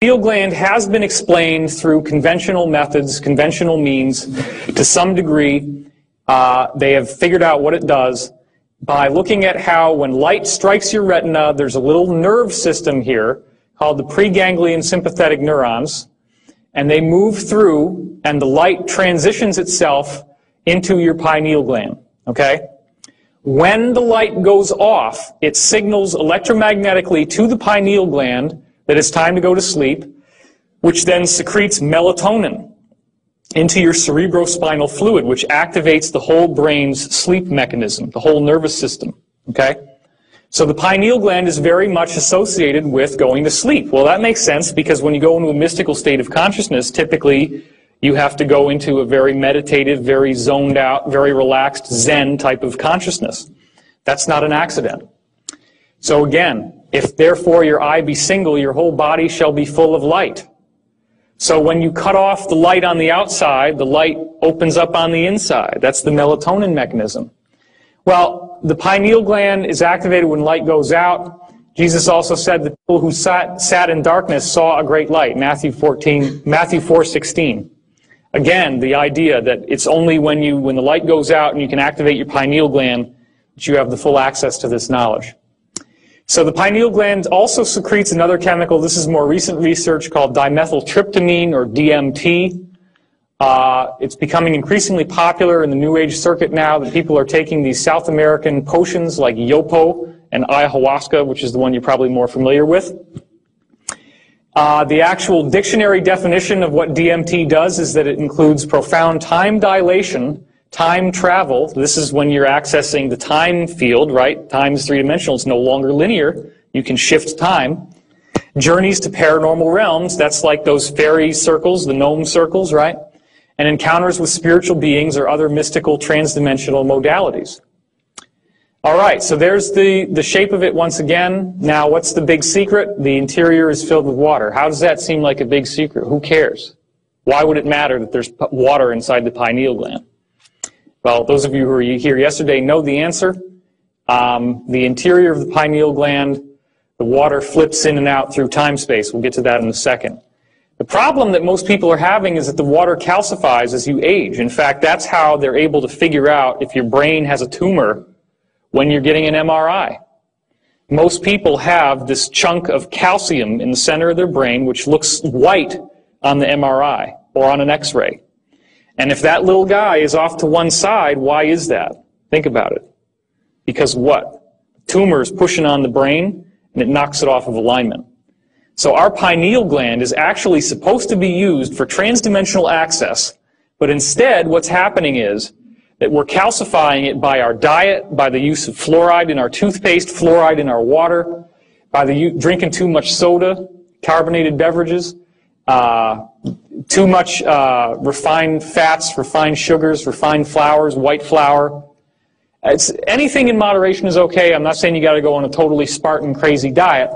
pineal gland has been explained through conventional methods, conventional means, to some degree. They have figured out what it does by looking at how when light strikes your retina, there's a little nerve system here called the preganglion sympathetic neurons, and they move through, and the light transitions itself into your pineal gland, okay? When the light goes off, it signals electromagnetically to the pineal gland that it's time to go to sleep, which then secretes melatonin into your cerebrospinal fluid, which activates the whole brain's sleep mechanism, the whole nervous system, okay? So the pineal gland is very much associated with going to sleep. Well, that makes sense because when you go into a mystical state of consciousness, typically you have to go into a very meditative, very zoned out, very relaxed Zen type of consciousness. That's not an accident. So again, if therefore your eye be single, your whole body shall be full of light. So when you cut off the light on the outside, the light opens up on the inside. That's the melatonin mechanism. Well, the pineal gland is activated when light goes out. Jesus also said the people who sat in darkness saw a great light, Matthew 4:16. Again, the idea that it's only when the light goes out and you can activate your pineal gland that you have the full access to this knowledge. So the pineal gland also secretes another chemical. This is more recent research called dimethyltryptamine, or DMT. It's becoming increasingly popular in the New Age circuit now that people are taking these South American potions like yopo and ayahuasca, which is the one you're probably more familiar with. The actual dictionary definition of what DMT does is that it includes profound time dilation, time travel. This is when you're accessing the time field, right? Time is three-dimensional. It's no longer linear. You can shift time. Journeys to paranormal realms. That's like those fairy circles, the gnome circles, right? And encounters with spiritual beings or other mystical transdimensional modalities. All right, so there's the shape of it once again. Now, what's the big secret? The interior is filled with water. How does that seem like a big secret? Who cares? Why would it matter that there's water inside the pineal gland? Well, those of you who were here yesterday know the answer. The interior of the pineal gland, the water flips in and out through time-space. We'll get to that in a second. The problem that most people are having is that the water calcifies as you age. In fact, that's how they're able to figure out if your brain has a tumor when you're getting an MRI. Most people have this chunk of calcium in the center of their brain which looks white on the MRI or on an X-ray. And if that little guy is off to one side, why is that? Think about it. Because what? Tumor is pushing on the brain and it knocks it off of alignment. So our pineal gland is actually supposed to be used for transdimensional access, but instead what's happening is that we're calcifying it by our diet, by the use of fluoride in our toothpaste, fluoride in our water, by drinking too much soda, carbonated beverages, too much refined fats, refined sugars, refined flours, white flour. Anything in moderation is okay. I'm not saying you got to go on a totally Spartan crazy diet.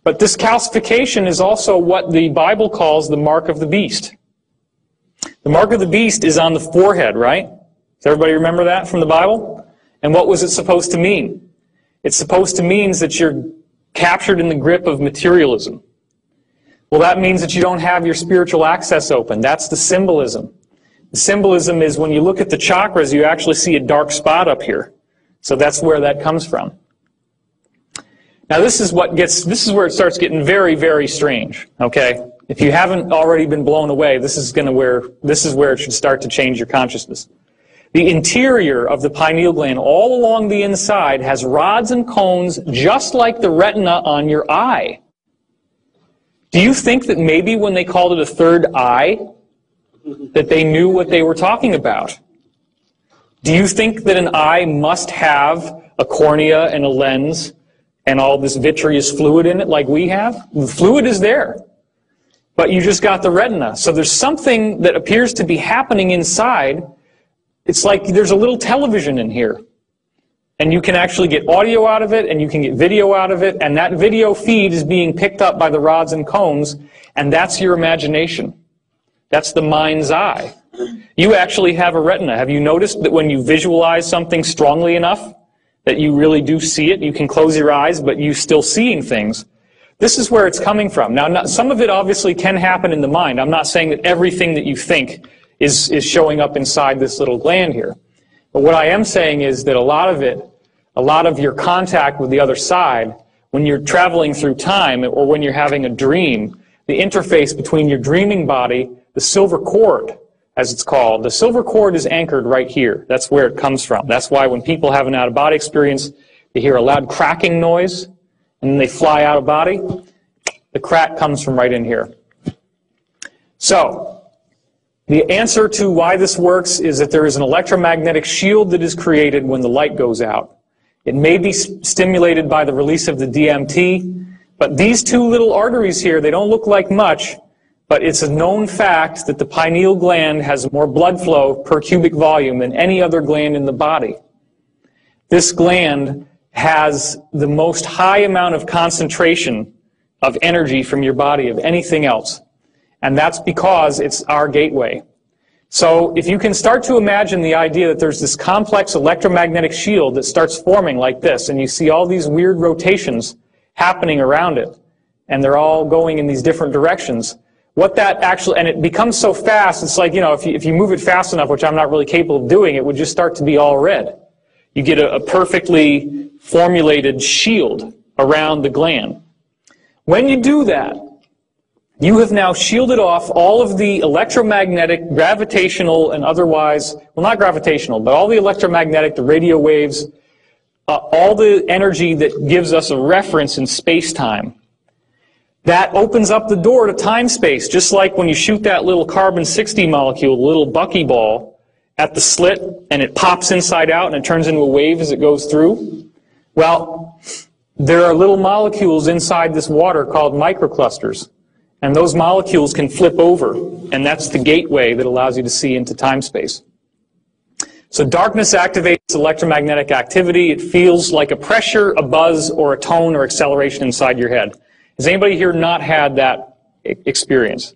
But this calcification is also what the Bible calls the mark of the beast. The mark of the beast is on the forehead, right? Does everybody remember that from the Bible? And what was it supposed to mean? It's supposed to mean that you're captured in the grip of materialism. Well, that means that you don't have your spiritual access open. That's the symbolism. The symbolism is when you look at the chakras, you actually see a dark spot up here. So that's where that comes from. Now this is where it starts getting very, very strange, okay? If you haven't already been blown away, this is where it should start to change your consciousness. The interior of the pineal gland, all along the inside, has rods and cones just like the retina on your eye. Do you think that maybe when they called it a third eye, that they knew what they were talking about? Do you think that an eye must have a cornea and a lens and all this vitreous fluid in it like we have? The fluid is there, but you just got the retina. So there's something that appears to be happening inside. It's like there's a little television in here. And you can actually get audio out of it, and you can get video out of it, and that video feed is being picked up by the rods and cones, and that's your imagination. That's the mind's eye. You actually have a retina. Have you noticed that when you visualize something strongly enough, that you really do see it? You can close your eyes, but you're still seeing things. This is where it's coming from. Now, some of it obviously can happen in the mind. I'm not saying that everything that you think is showing up inside this little gland here. But what I am saying is that a lot of your contact with the other side, when you're traveling through time or when you're having a dream, the interface between your dreaming body, the silver cord, as it's called, the silver cord is anchored right here. That's where it comes from. That's why when people have an out-of-body experience, they hear a loud cracking noise, and then they fly out of body. The crack comes from right in here. So, the answer to why this works is that there is an electromagnetic shield that is created when the light goes out. It may be stimulated by the release of the DMT, but these two little arteries here, they don't look like much, but it's a known fact that the pineal gland has more blood flow per cubic volume than any other gland in the body. This gland has the most high amount of concentration of energy from your body of anything else. And that's because it's our gateway. So if you can start to imagine the idea that there's this complex electromagnetic shield that starts forming like this, and you see all these weird rotations happening around it, and they're all going in these different directions, what that actually, and it becomes so fast, it's like, you know, if you move it fast enough, which I'm not really capable of doing, it would just start to be all red. You get a perfectly formulated shield around the gland. When you do that, you have now shielded off all of the electromagnetic, gravitational, and otherwise, well, not gravitational, but all the electromagnetic, the radio waves, all the energy that gives us a reference in space-time. That opens up the door to time-space, just like when you shoot that little carbon-60 molecule, the little buckyball, at the slit, and it pops inside out, and it turns into a wave as it goes through. Well, there are little molecules inside this water called microclusters. And those molecules can flip over, and that's the gateway that allows you to see into time-space. So darkness activates electromagnetic activity. It feels like a pressure, a buzz, or a tone or acceleration inside your head. Has anybody here not had that experience?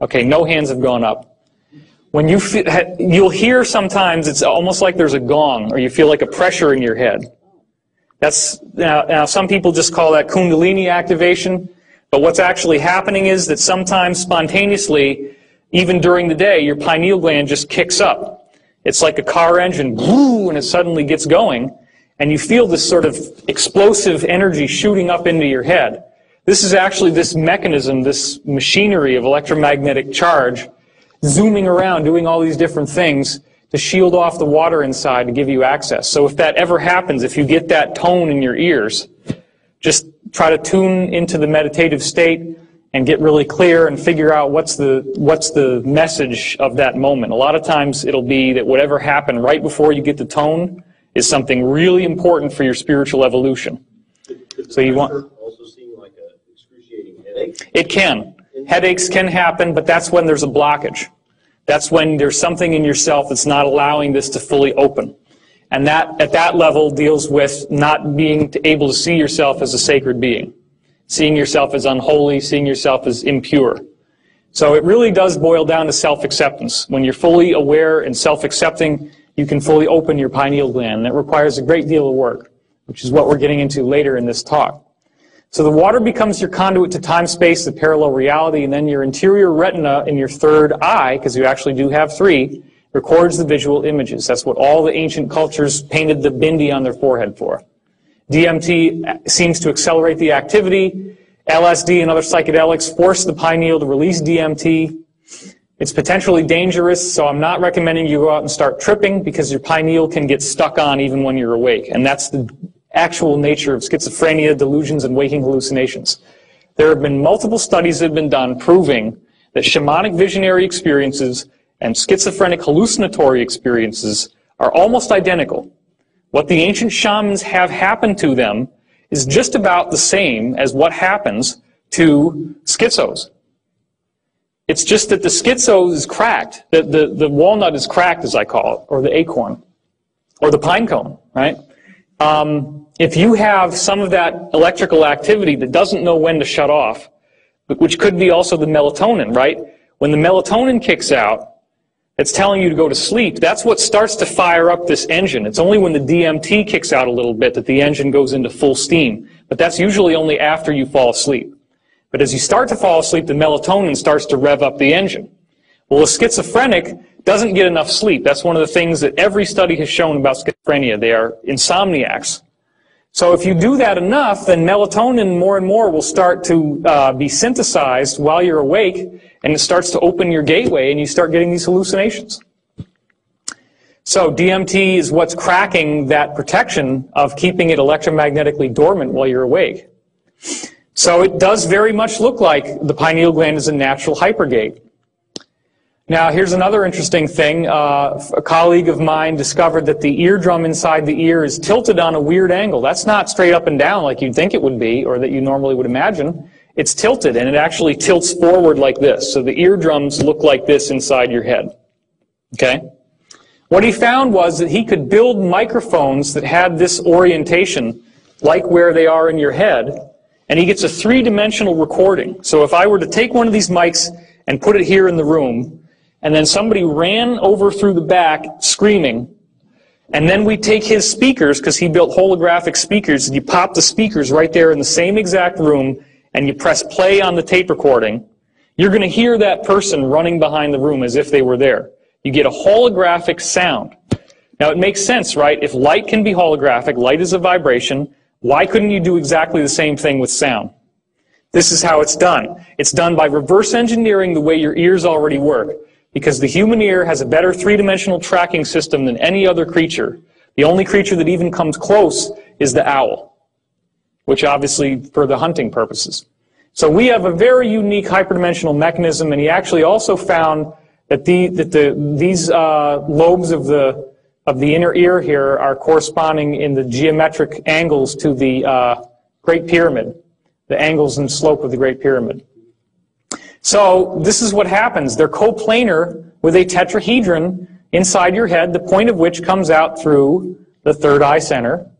Okay, no hands have gone up. When you'll hear sometimes it's almost like there's a gong, or you feel like a pressure in your head. That's now some people just call that Kundalini activation. But what's actually happening is that sometimes spontaneously, even during the day, your pineal gland just kicks up. It's like a car engine, and it suddenly gets going, and you feel this sort of explosive energy shooting up into your head. This is actually this mechanism, this machinery of electromagnetic charge, zooming around, doing all these different things to shield off the water inside to give you access. So if that ever happens, if you get that tone in your ears, just try to tune into the meditative state and get really clear and figure out what's the message of that moment. A lot of times it'll be that whatever happened right before you get the tone is something really important for your spiritual evolution. So you want also seem like an excruciating headache? It can. Headaches can happen, but that's when there's a blockage. That's when there's something in yourself that's not allowing this to fully open. And that, at that level, deals with not being able to see yourself as a sacred being, seeing yourself as unholy, seeing yourself as impure. So it really does boil down to self-acceptance. When you're fully aware and self-accepting, you can fully open your pineal gland. And it requires a great deal of work, which is what we're getting into later in this talk. So the water becomes your conduit to time, space, the parallel reality, and then your interior retina in your third eye, because you actually do have three, records the visual images. That's what all the ancient cultures painted the bindi on their forehead for. DMT seems to accelerate the activity. LSD and other psychedelics force the pineal to release DMT. It's potentially dangerous, so I'm not recommending you go out and start tripping because your pineal can get stuck on even when you're awake. And that's the actual nature of schizophrenia, delusions, and waking hallucinations. There have been multiple studies that have been done proving that shamanic visionary experiences and schizophrenic hallucinatory experiences are almost identical. What the ancient shamans have happened to them is just about the same as what happens to schizos. It's just that the schizo is cracked. The walnut is cracked, as I call it, or the acorn, or the pine cone, right? If you have some of that electrical activity that doesn't know when to shut off, which could be also the melatonin, right? When the melatonin kicks out, it's telling you to go to sleep, that's what starts to fire up this engine. It's only when the DMT kicks out a little bit that the engine goes into full steam. But that's usually only after you fall asleep. But as you start to fall asleep, the melatonin starts to rev up the engine. Well, a schizophrenic doesn't get enough sleep. That's one of the things that every study has shown about schizophrenia. They are insomniacs. So if you do that enough, then melatonin more and more will start to be synthesized while you're awake, and it starts to open your gateway, and you start getting these hallucinations. So DMT is what's cracking that protection of keeping it electromagnetically dormant while you're awake. So it does very much look like the pineal gland is a natural hypergate. Now, here's another interesting thing. A colleague of mine discovered that the eardrum inside the ear is tilted on a weird angle. That's not straight up and down like you'd think it would be, or that you normally would imagine. It's tilted, and it actually tilts forward like this. So the eardrums look like this inside your head. Okay? What he found was that he could build microphones that had this orientation, like where they are in your head, and he gets a three-dimensional recording. So if I were to take one of these mics and put it here in the room, and then somebody ran over through the back screaming, and then we take his speakers, because he built holographic speakers, and you pop the speakers right there in the same exact room, and you press play on the tape recording, you're going to hear that person running behind the room as if they were there. You get a holographic sound. Now, it makes sense, right? If light can be holographic, light is a vibration, why couldn't you do exactly the same thing with sound? This is how it's done. It's done by reverse engineering the way your ears already work. Because the human ear has a better three-dimensional tracking system than any other creature. The only creature that even comes close is the owl, which obviously for the hunting purposes. So we have a very unique hyperdimensional mechanism, and he actually also found that these lobes of the inner ear here are corresponding in the geometric angles to the Great Pyramid, the angles and slope of the Great Pyramid. So this is what happens. They're coplanar with a tetrahedron inside your head, the point of which comes out through the third eye center.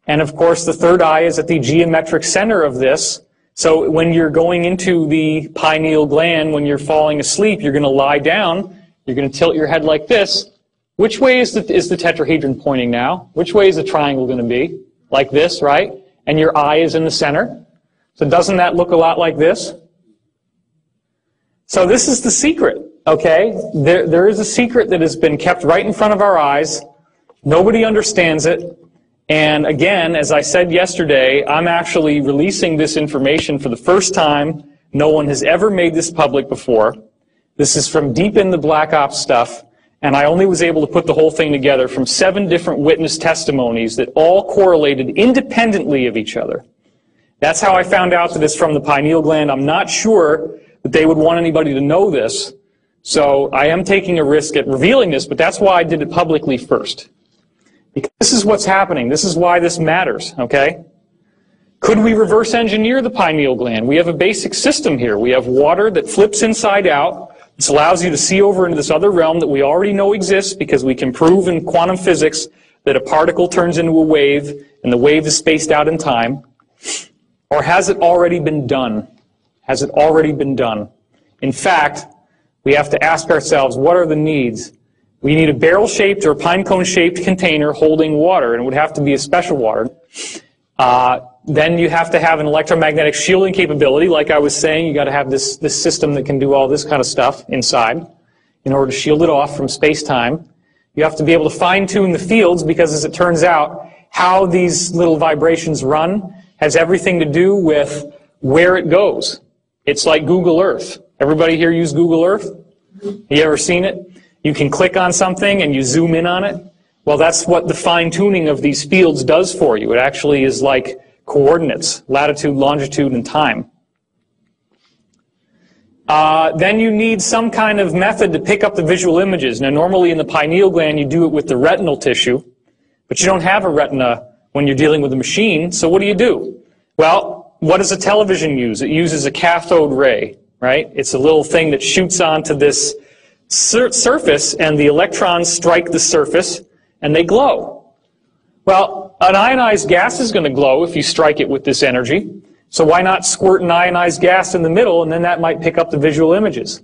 And of course, the third eye is at the geometric center of this. So when you're going into the pineal gland, when you're falling asleep, you're going to lie down. You're going to tilt your head like this. Which way is the tetrahedron pointing now? Which way is the triangle going to be? Like this, right? And your eye is in the center. So doesn't that look a lot like this? So this is the secret, okay? There is a secret that has been kept right in front of our eyes. Nobody understands it. And again, as I said yesterday, I'm actually releasing this information for the first time. No one has ever made this public before. This is from deep in the Black Ops stuff. And I only was able to put the whole thing together from 7 different witness testimonies that all correlated independently of each other. That's how I found out that it's from the pineal gland. I'm not sure that they would want anybody to know this. So I am taking a risk at revealing this, but that's why I did it publicly first. Because this is what's happening. This is why this matters, okay? Could we reverse engineer the pineal gland? We have a basic system here. We have water that flips inside out. This allows you to see over into this other realm that we already know exists because we can prove in quantum physics that a particle turns into a wave and the wave is spaced out in time. Or has it already been done? Has it already been done? In fact, we have to ask ourselves, what are the needs? We need a barrel-shaped or pinecone-shaped container holding water, and it would have to be a special water. Then you have to have an electromagnetic shielding capability. Like I was saying, you got to have this system that can do all this kind of stuff inside in order to shield it off from space-time. You have to be able to fine-tune the fields because, as it turns out, how these little vibrations run has everything to do with where it goes. It's like Google Earth. Everybody here use Google Earth? You ever seen it? You can click on something and you zoom in on it. Well, that's what the fine-tuning of these fields does for you. It actually is like coordinates, latitude, longitude, and time. Then you need some kind of method to pick up the visual images. Now, normally in the pineal gland, you do it with the retinal tissue, but you don't have a retina when you're dealing with a machine, so what do? Well, what does a television use? It uses a cathode ray, right? It's a little thing that shoots onto this surface, and the electrons strike the surface, and they glow. Well, an ionized gas is going to glow if you strike it with this energy. So why not squirt an ionized gas in the middle, and then that might pick up the visual images?